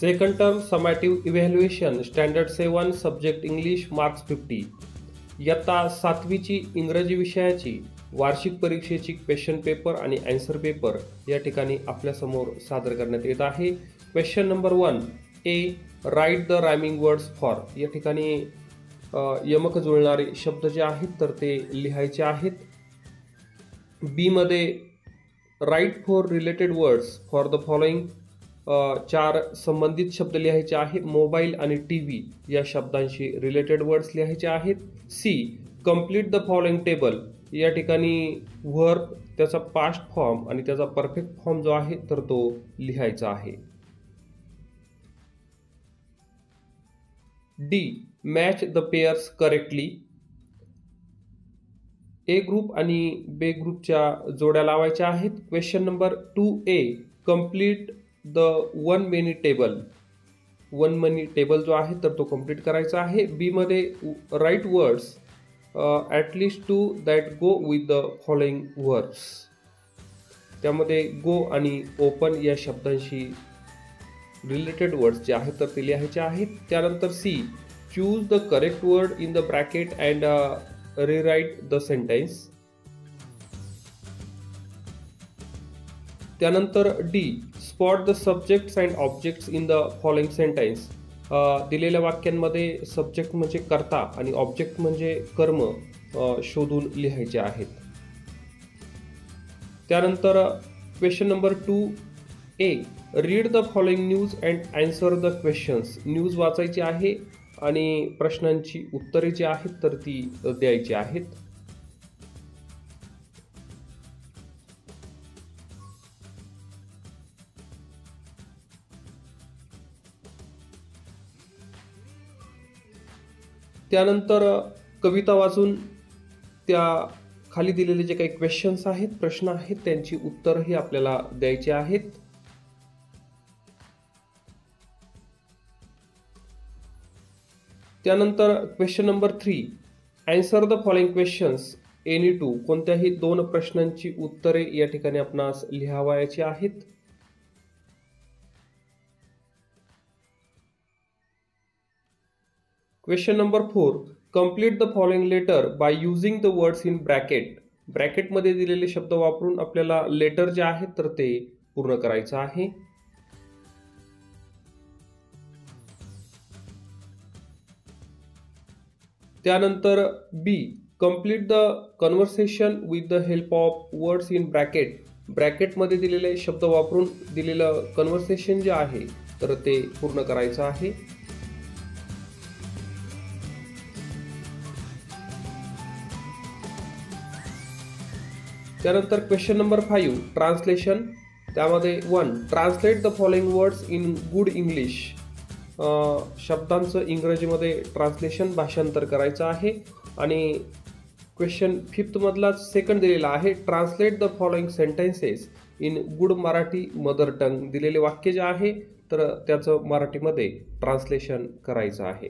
Second term summative evaluation standard 7 subject English marks 50. इयत्ता 7वीची इंग्रजी विषयाची वार्षिक परीक्षेची क्वेश्चन पेपर आणि आन्सर पेपर या ठिकाणी आपल्यासमोर सादर करण्यात येत आहे. Question number 1 A write the rhyming words for. या ठिकाणी यमक जुळणारे शब्द जे आहेत तर ते लिहायचे आहेत. बी मध्ये write four related words for the following. 4 संबंधित शब्द लिहायचे आहे. मोबाईल आणि टीव्ही या शब्दांशी रिलेटेड वर्ड्स लिहायचे आहेत. C complete the following table. या ठिकाणी व्हर्ब त्याचा पास्ट फॉर्म आणि त्याचा परफेक्ट फॉर्म जो आहे तर तो लिहायचा आहे. D match the pairs correctly. A group आणि बी ग्रुपच्या जोड्या लावायच्या आहेत. Question number 2A complete the one many table. One many table जो आहे तर तो कंप्लीट करायचा आहे. बी मध्ये write words at least 2 that go with the following words. त्यामध्ये गो आणि ओपन या शब्दांशी रिलेटेड वर्ड्स जे आहेत तर ते लिहायचे आहेत. त्यानंतर C choose the correct word in the bracket and rewrite the sentence. त्यानंतर D spot the subjects and objects in the following sentence. दिलेल्या वाक्यांमध्ये सब्जेक्ट म्हणजे कर्ता आणि ऑब्जेक्ट म्हणजे कर्म शोधून लिहायचे आहेत. त्यानंतर question number 2A read the following news and answer the questions. News वाचायची आहे आणि प्रश्नांची उत्तरे जी आहेत तर ती द्यायची आहेत. त्यानंतर कविता वाचून त्या खाली दिलेले जे काही क्वेश्चन्स आहेत प्रश्न आहेत त्यांची उत्तरही आपल्याला द्यायची आहेत. त्यानंतर question number 3 answer the following questions any two. कोणत्याही 2 प्रश्नांची उत्तरे या ठिकाणी आपणास लिहावयाची आहेत. Question number 4 complete the following letter by using the words in bracket. ब्रॅकेटमध्ये दिलेले शब्द वापरून आपल्याला लेटर जे आहेत तर ते पूर्ण करायचं आहे. त्यानंतर B complete the conversation with the help of words in bracket. ब्रॅकेटमध्ये दिलेले शब्द वापरून दिलेलं कन्व्हर्सेशन जे आहे तर ते पूर्ण करायचं आहे. त्यानंतर क्वेश्चन नंबर 5 ट्रान्सलेशन. त्यामध्ये 1 translate the following words in good English. शब्दांचं इंग्रजीमध्ये ट्रान्सलेशन भाषांतर करायचं आहे. आणि क्वेश्चन 5 मधला सेकंड दिलेला आहे translate the following sentences in good Marathi mother tongue. दिलेले वाक्य जे आहे तर त्याचं मराठीमध्ये ट्रान्सलेशन करायचं आहे.